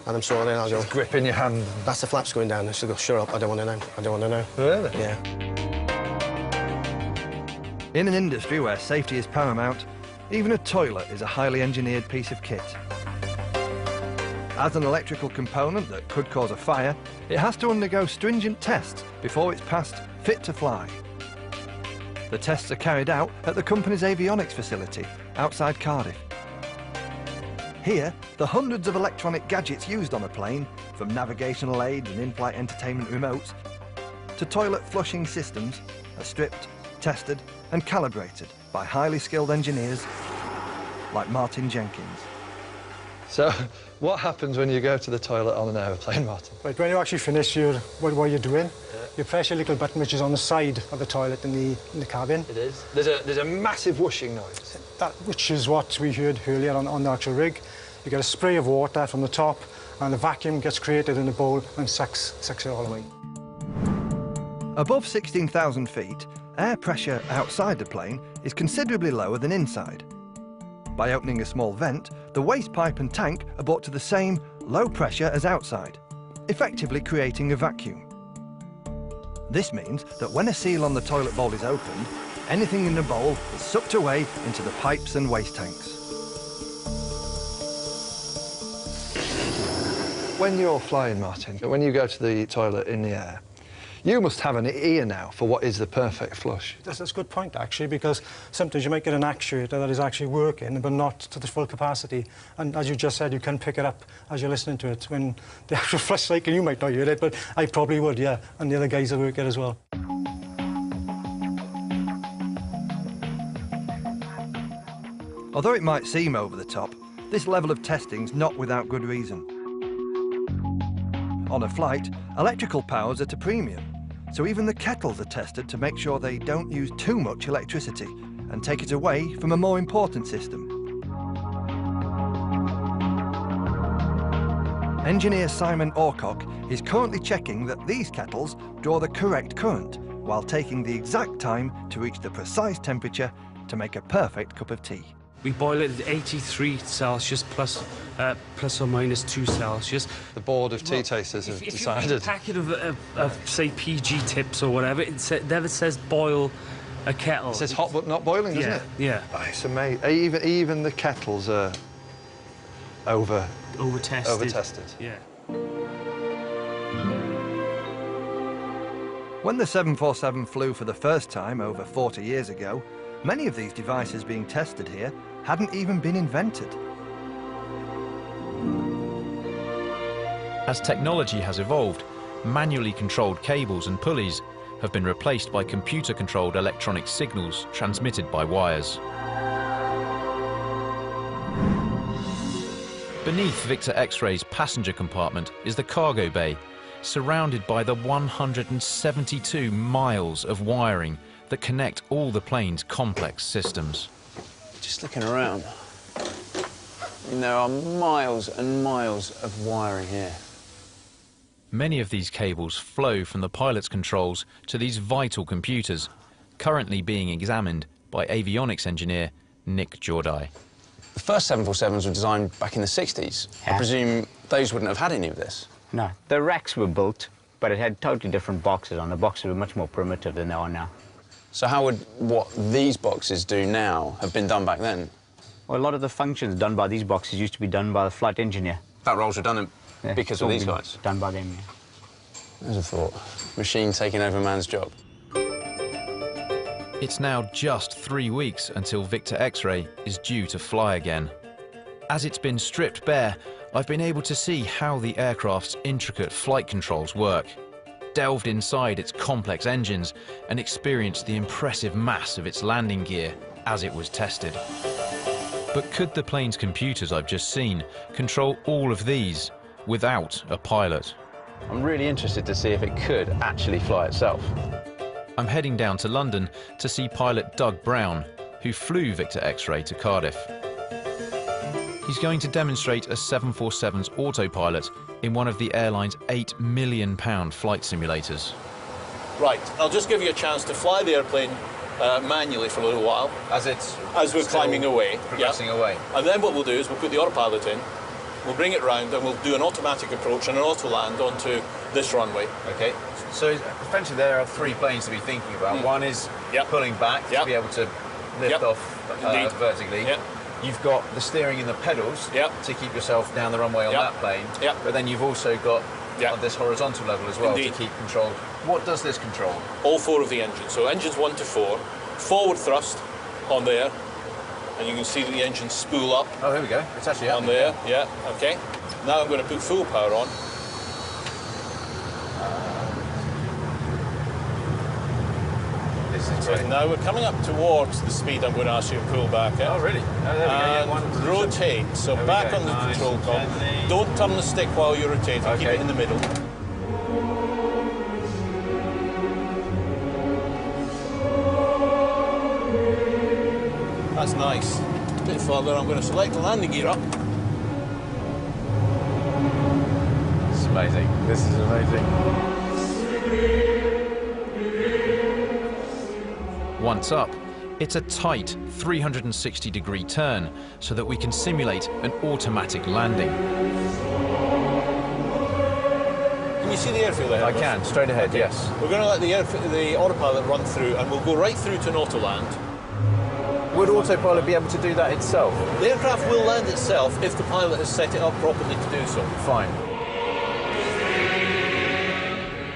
I'm sort of there, I'll go... Just grip in your hand. That's the flaps going down. And she'll go, shut up, I don't want to know, I don't want to know. Really? Yeah. In an industry where safety is paramount, even a toilet is a highly engineered piece of kit. As an electrical component that could cause a fire, it has to undergo stringent tests before it's passed fit to fly. The tests are carried out at the company's avionics facility outside Cardiff. Here, the hundreds of electronic gadgets used on a plane, from navigational aids and in-flight entertainment remotes to toilet flushing systems, are stripped, tested and calibrated by highly skilled engineers like Martin Jenkins. So, what happens when you go to the toilet on an aeroplane, Martin? Right, when you actually finish what you're doing, you press your little button which is on the side of the toilet in the cabin. It is. There's a massive whooshing noise. Which is what we heard earlier on the actual rig. You get a spray of water from the top, and the vacuum gets created in the bowl and sucks it all away. Above 16,000 feet, air pressure outside the plane is considerably lower than inside. By opening a small vent, the waste pipe and tank are brought to the same low pressure as outside, effectively creating a vacuum. This means that when a seal on the toilet bowl is opened, anything in the bowl is sucked away into the pipes and waste tanks. When you're flying, Martin, when you go to the toilet in the air, you must have an ear now for what is the perfect flush. That's a good point, actually, because sometimes you might get an actuator that is actually working, but not to the full capacity. And as you just said, you can pick it up as you're listening to it. When the actual flush cycle, you might not hear it, but I probably would, yeah. And the other guys that work it as well. Although it might seem over the top, this level of testing's not without good reason. On a flight, electrical power's at a premium, so even the kettles are tested to make sure they don't use too much electricity and take it away from a more important system. Engineer Simon Orcock is currently checking that these kettles draw the correct current while taking the exact time to reach the precise temperature to make a perfect cup of tea. We boil it at 83 Celsius plus or minus 2 Celsius. The board of tea tasters have decided. If you get a packet of say, PG tips or whatever, there it says boil a kettle. It says hot but not boiling, doesn't it? Yeah. Oh, it's amazing. Even the kettles are over-tested. Yeah. When the 747 flew for the first time over 40 years ago, Many of these devices being tested here hadn't even been invented. As technology has evolved, manually controlled cables and pulleys have been replaced by computer-controlled electronic signals transmitted by wires. Beneath Victor X-Ray's passenger compartment is the cargo bay, surrounded by the 172 miles of wiring that connect all the plane's complex systems. Just looking around, there are miles and miles of wiring here. Many of these cables flow from the pilot's controls to these vital computers, currently being examined by avionics engineer Nick Jordai. The first 747s were designed back in the 60s. I presume those wouldn't have had any of this? No, the racks were built, but it had totally different boxes on. The boxes were much more primitive than they are now. So how would what these boxes do now have been done back then? Well, a lot of the functions done by these boxes used to be done by the flight engineer. That role's redundant because of these guys? Done by them, yeah. There's a thought. Machine taking over man's job. It's now just 3 weeks until Victor X-Ray is due to fly again. As it's been stripped bare, I've been able to see how the aircraft's intricate flight controls work, delved inside its complex engines and experienced the impressive mass of its landing gear as it was tested. But could the plane's computers I've just seen control all of these without a pilot? I'm really interested to see if it could actually fly itself. I'm heading down to London to see pilot Doug Brown, who flew Victor X-Ray to Cardiff. He's going to demonstrate a 747's autopilot in one of the airline's £8 million flight simulators. Right, I'll just give you a chance to fly the airplane manually for a little while. As we're climbing away. Progressing away. And then what we'll do is we'll put the autopilot in, we'll bring it round and we'll do an automatic approach and an auto land onto this runway. Okay. So essentially there are 3 planes to be thinking about. One is pulling back to be able to lift off vertically. You've got the steering and the pedals to keep yourself down the runway on that plane. But then you've also got on this horizontal level as well to keep control. What does this control? All 4 of the engines. So engines 1 to 4, forward thrust on there, and you can see that the engines spool up. Oh, here we go. It's actually on there. Yeah. Okay. Now I'm going to put full power on. Right, now we're coming up towards the speed I'm going to ask you to pull back at. Oh, really? Oh, there we go. And rotate. So back on the control column. Don't turn the stick while you're rotating. Keep it in the middle. That's nice. A bit further, I'm going to select the landing gear up. This is amazing. This is amazing. Once up, it's a tight 360-degree turn so that we can simulate an automatic landing. Can you see the airfield ahead? I can, straight ahead, yes. We're going to let the autopilot run through and we'll go right through to an auto land. Would autopilot be able to do that itself? The aircraft will land itself if the pilot has set it up properly to do so. Fine.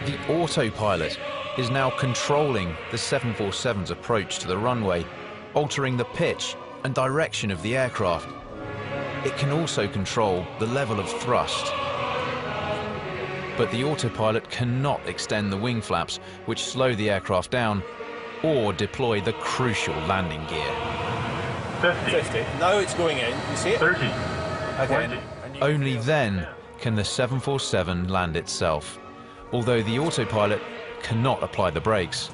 The autopilot is now controlling the 747's approach to the runway, altering the pitch and direction of the aircraft. It can also control the level of thrust. But the autopilot cannot extend the wing flaps, which slow the aircraft down, or deploy the crucial landing gear. 50. Now it's going in. You see it? 30. Okay. Only then can the 747 land itself, although the autopilot cannot apply the brakes.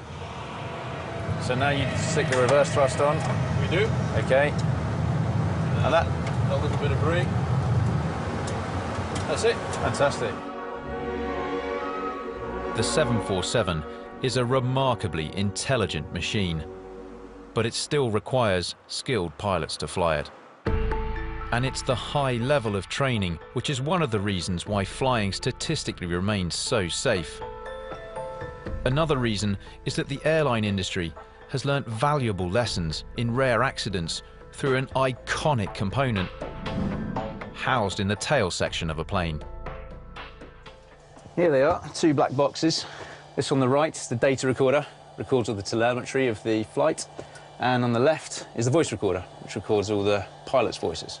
So now you stick the reverse thrust on? We do. Okay. And that? A little bit of brake. That's it. Fantastic. The 747 is a remarkably intelligent machine, but it still requires skilled pilots to fly it. And it's the high level of training which is one of the reasons why flying statistically remains so safe. Another reason is that the airline industry has learnt valuable lessons in rare accidents through an iconic component housed in the tail section of a plane. Here they are, 2 black boxes. This on the right is the data recorder, records all the telemetry of the flight. And on the left is the voice recorder, which records all the pilots' voices.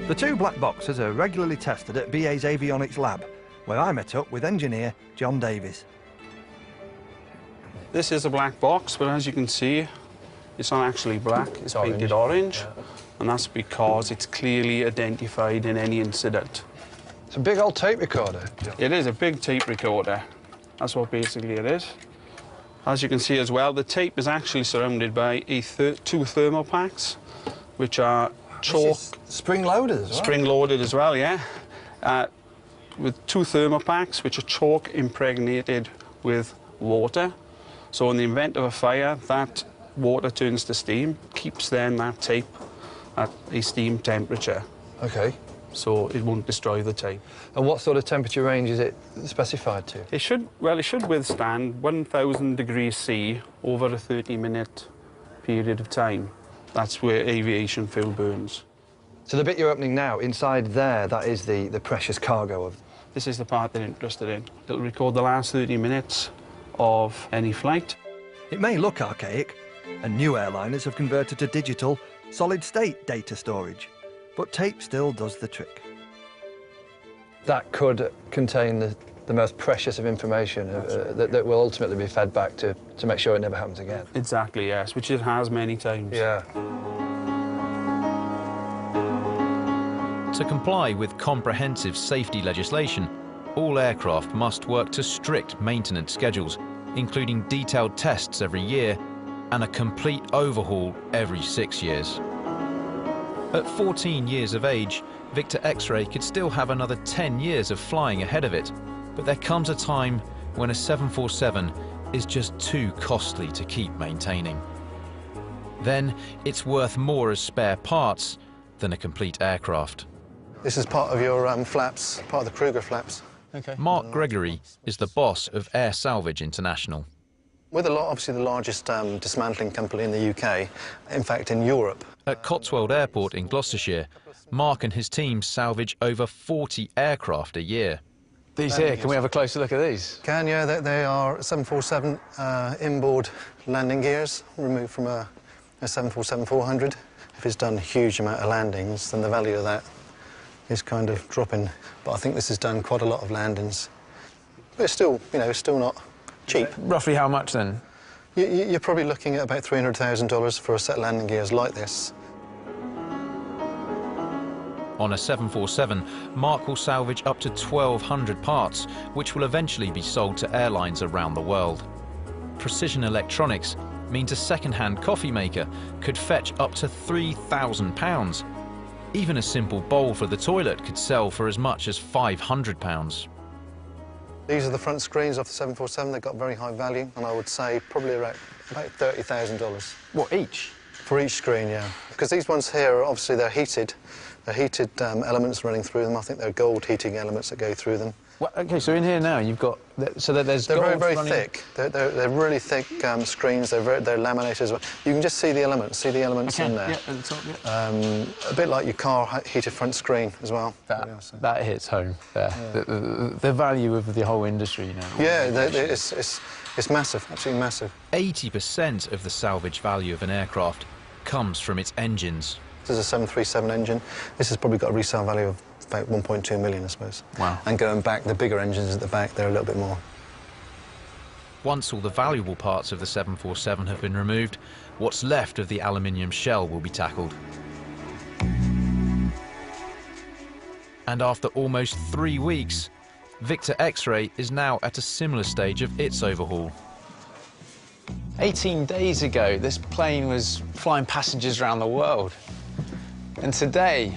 The two black boxes are regularly tested at BA's avionics lab, where I met up with engineer John Davies. This is a black box, but as you can see, it's not actually black, it's painted orange. And that's because it's clearly identified in any incident. It's a big old tape recorder. It is a big tape recorder. That's what basically it is. As you can see as well, the tape is actually surrounded by two thermal packs, which are chalk. Spring-loaded as well? Spring-loaded as well, yeah. With two thermal packs, which are chalk impregnated with water. So in the event of a fire, that water turns to steam, keeps then that tape at a steam temperature. OK. So it won't destroy the tape. And what sort of temperature range is it specified to? It should withstand 1,000 degrees C over a 30-minute period of time. That's where aviation fuel burns. So the bit you're opening now, inside there, that is the precious cargo of... This is the part they're interested in. It'll record the last 30 minutes of any flight. It may look archaic, and new airliners have converted to digital, solid-state data storage, but tape still does the trick. That could contain the most precious of information that will ultimately be fed back to make sure it never happens again. Exactly, yes, which it has many times. Yeah. To comply with comprehensive safety legislation, all aircraft must work to strict maintenance schedules, including detailed tests every year and a complete overhaul every 6 years. At 14 years of age, Victor X-Ray could still have another 10 years of flying ahead of it, but there comes a time when a 747 is just too costly to keep maintaining. Then it's worth more as spare parts than a complete aircraft. This is part of your flaps, part of the Kruger flaps. Okay. Mark Gregory is the boss of Air Salvage International. We're obviously the largest dismantling company in the UK, in fact in Europe. At Cotswold Airport in Gloucestershire, Mark and his team salvage over 40 aircraft a year. These here, can we have a closer look at these? Can, yeah, they are 747 inboard landing gears removed from a 747-400. If it's done a huge amount of landings, then the value of that is kind of dropping. But I think this has done quite a lot of landings. But it's still, still not cheap. Roughly how much then? You're probably looking at about $300,000 for a set of landing gears like this. On a 747, Mark will salvage up to 1,200 parts, which will eventually be sold to airlines around the world. Precision electronics means a second-hand coffee maker could fetch up to £3,000. Even a simple bowl for the toilet could sell for as much as £500. These are the front screens off the 747. They've got very high value, and I would say probably about $30,000. What, each? For each screen, yeah. Because these ones here, obviously, they're heated. They're heated elements running through them. I think they're gold heating elements that go through them. Well, OK, so in here now you've got... So that there's They're gold very running... thick. They're really thick screens. They're laminated as well. You can just see the elements. See the elements in there. Yeah, at the top, yeah. A bit like your car heated front screen as well. That hits home there. Yeah. The value of the whole industry now. Yeah, it's massive, absolutely massive. 80% of the salvage value of an aircraft comes from its engines. This is a 737 engine. This has probably got a resale value of about 1.2 million, I suppose. Wow. And going back, the bigger engines at the back, they're a little bit more. Once all the valuable parts of the 747 have been removed, what's left of the aluminium shell will be tackled. And after almost 3 weeks, Victor X-Ray is now at a similar stage of its overhaul. 18 days ago, this plane was flying passengers around the world. And today,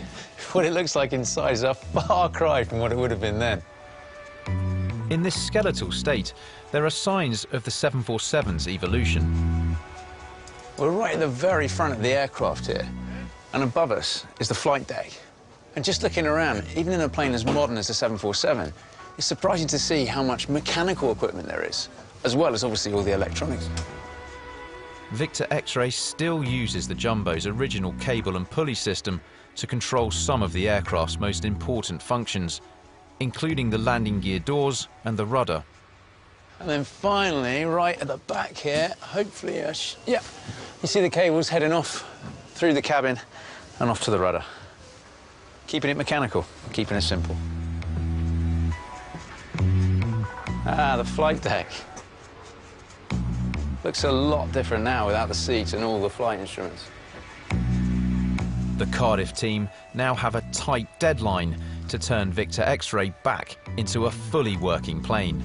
what it looks like inside is a far cry from what it would have been then. In this skeletal state, there are signs of the 747's evolution. We're right at the very front of the aircraft here, and above us is the flight deck. And just looking around, even in a plane as modern as the 747, it's surprising to see how much mechanical equipment there is, as well as obviously all the electronics. Victor X-Ray still uses the Jumbo's original cable and pulley system to control some of the aircraft's most important functions, including the landing gear doors and the rudder. And then finally, right at the back here, hopefully, yeah, you see the cables heading off through the cabin and off to the rudder. Keeping it mechanical, keeping it simple. Ah, the flight deck. Looks a lot different now without the seat and all the flight instruments. The Cardiff team now have a tight deadline to turn Victor X-Ray back into a fully working plane.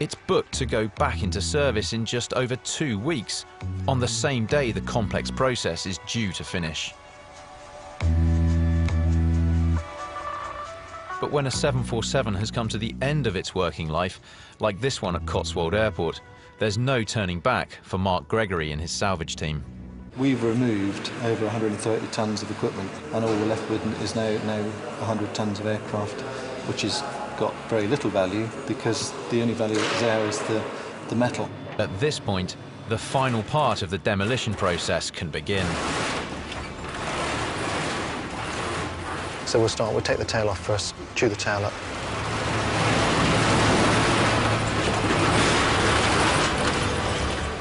It's booked to go back into service in just over 2 weeks, on the same day the complex process is due to finish. But when a 747 has come to the end of its working life, like this one at Cotswold Airport, there's no turning back for Mark Gregory and his salvage team. We've removed over 130 tonnes of equipment, and all we're left with is now 100 tonnes of aircraft, which has got very little value because the only value that's there is the metal. At this point, the final part of the demolition process can begin. So we'll take the tail off first, chew the tail up.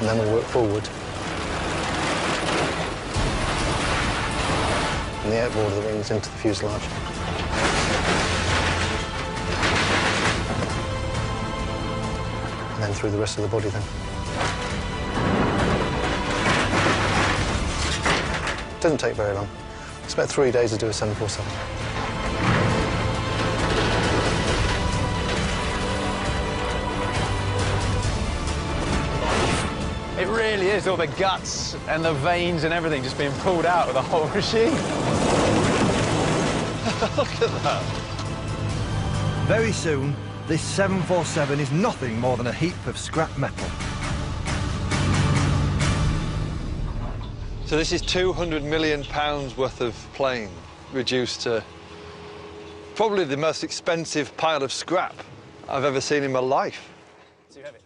And then we'll work forward. And the outboard of the wings into the fuselage. And then through the rest of the body then. It doesn't take very long. It's about 3 days to do a 747. It really is all the guts and the veins and everything just being pulled out of the whole machine. Look at that. Very soon, this 747 is nothing more than a heap of scrap metal. So this is £200 million worth of plane reduced to probably the most expensive pile of scrap I've ever seen in my life.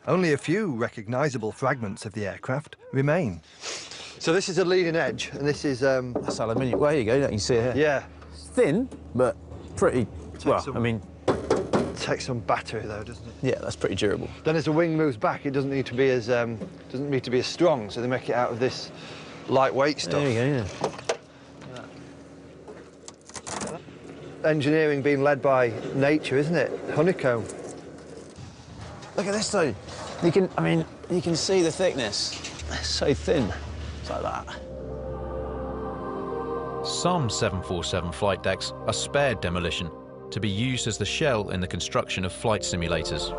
Only a few recognisable fragments of the aircraft remain. So this is a leading edge, and this is... That's aluminium. Well, there you go, you can see it here. Yeah. It's thin, but pretty... I mean... Takes some battery, though, doesn't it? Yeah, that's pretty durable. Then as the wing moves back, it doesn't need to be as strong, so they make it out of this lightweight stuff. There you go, yeah. Engineering being led by nature, isn't it? Honeycomb. Look at this, though. You can see the thickness. It's so thin. It's like that. Some 747 flight decks are spared demolition to be used as the shell in the construction of flight simulators.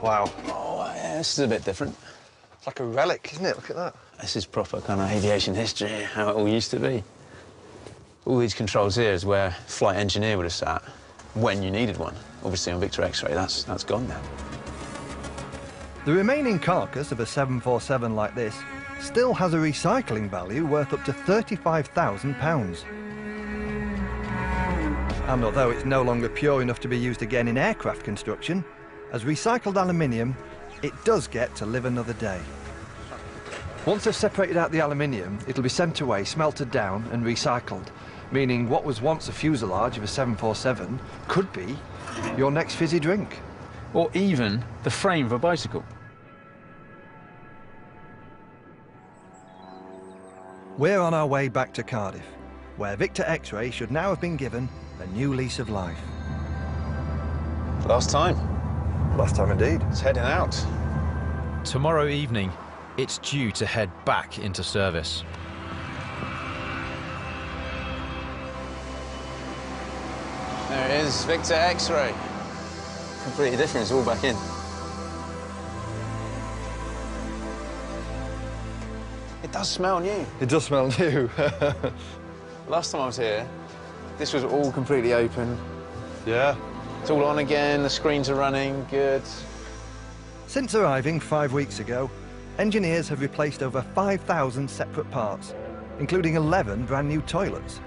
Wow. Oh, yeah, this is a bit different. It's like a relic, isn't it? Look at that. This is proper kind of aviation history, how it all used to be. All these controls here is where a flight engineer would have sat when you needed one. Obviously, on Victor X-Ray, that's gone now. The remaining carcass of a 747 like this still has a recycling value worth up to £35,000. And although it's no longer pure enough to be used again in aircraft construction, as recycled aluminium, it does get to live another day. Once they've separated out the aluminium, it'll be sent away, smelted down and recycled, meaning what was once a fuselage of a 747 could be your next fizzy drink. Or even the frame of a bicycle. We're on our way back to Cardiff, where Victor X-Ray should now have been given a new lease of life. Last time. Last time indeed. It's heading out. Tomorrow evening, it's due to head back into service. There it is, Victor X-Ray. Completely different, it's all back in. It does smell new. It does smell new. Last time I was here, this was all completely open. Yeah. It's all on again, the screens are running, good. Since arriving 5 weeks ago, engineers have replaced over 5,000 separate parts, including 11 brand new toilets.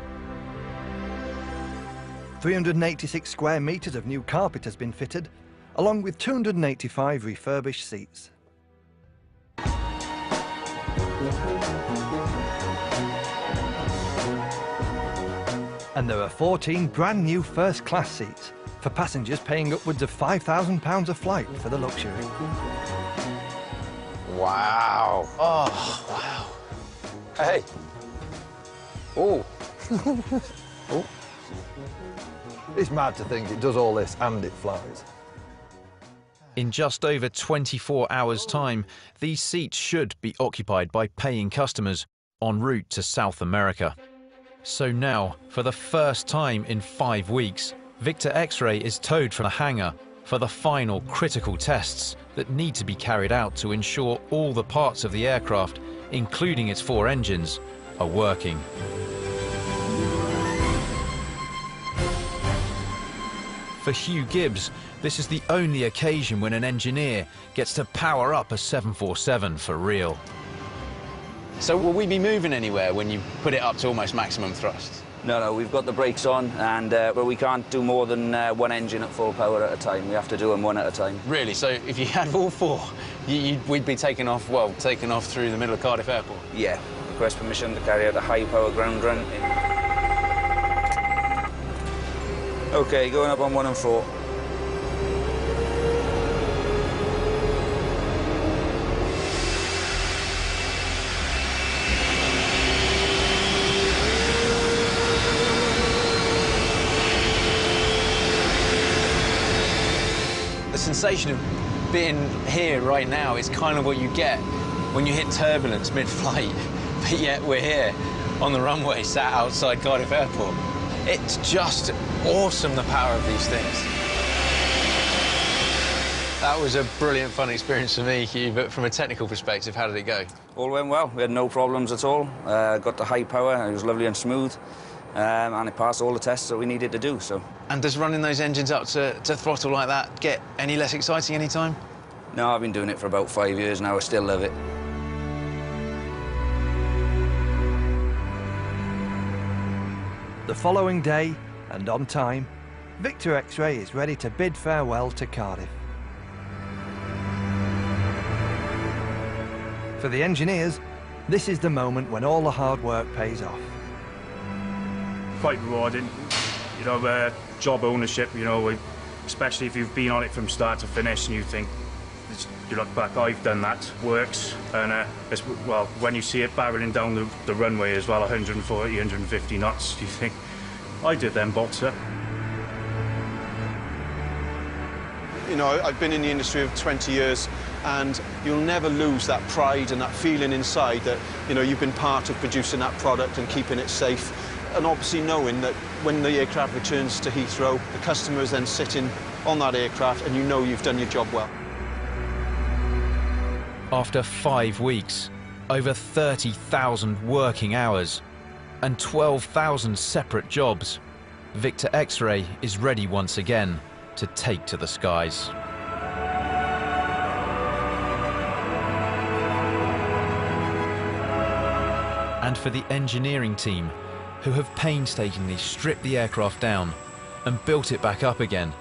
386 square metres of new carpet has been fitted, along with 285 refurbished seats. And there are 14 brand new first-class seats, for passengers paying upwards of £5,000 a flight for the luxury. Wow. Oh, wow. Hey. Oh. Oh. It's mad to think it does all this and it flies. In just over 24 hours' time, these seats should be occupied by paying customers en route to South America. So now, for the first time in 5 weeks, Victor X-Ray is towed from the hangar for the final critical tests that need to be carried out to ensure all the parts of the aircraft, including its 4 engines, are working. For Hugh Gibbs, this is the only occasion when an engineer gets to power up a 747 for real. So will we be moving anywhere when you put it up to almost maximum thrust? No, we've got the brakes on, and but we can't do more than one engine at full power at a time. We have to do them one at a time. Really? So if you had all 4, we'd be taking off through the middle of Cardiff Airport? Yeah. Request permission to carry out a high-power ground run. OK, going up on 1 and 4. The sensation of being here right now is kind of what you get when you hit turbulence mid-flight, but yet we're here on the runway, sat outside Cardiff Airport. It's just awesome, the power of these things. That was a brilliant, fun experience for me, Hugh, but from a technical perspective, how did it go? All went well. We had no problems at all. Got the high power, it was lovely and smooth, and it passed all the tests that we needed to do, so. And does running those engines up to throttle like that get any less exciting any time? No, I've been doing it for about 5 years now. I still love it. The following day, and on time, Victor X-Ray is ready to bid farewell to Cardiff. For the engineers, this is the moment when all the hard work pays off. Quite rewarding, you know, job ownership, you know, especially if you've been on it from start to finish and you think, you look back, I've done that, works, and well, when you see it barreling down the runway as well, 140, 150 knots, you think, I did them, boxer. You know, I've been in the industry of 20 years, and you'll never lose that pride and that feeling inside that, you know, you've been part of producing that product and keeping it safe. And obviously knowing that when the aircraft returns to Heathrow, the customer is then sitting on that aircraft and you know you've done your job well. After 5 weeks, over 30,000 working hours, and 12,000 separate jobs, Victor X-Ray is ready once again to take to the skies. And for the engineering team, who have painstakingly stripped the aircraft down and built it back up again,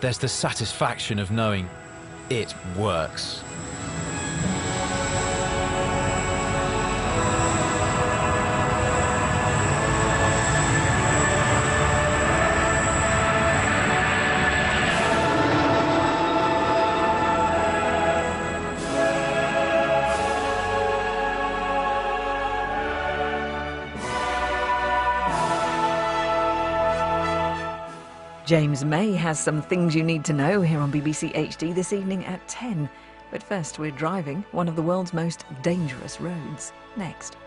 there's the satisfaction of knowing it works. James May has some things you need to know here on BBC HD this evening at 10. But first, we're driving one of the world's most dangerous roads. Next.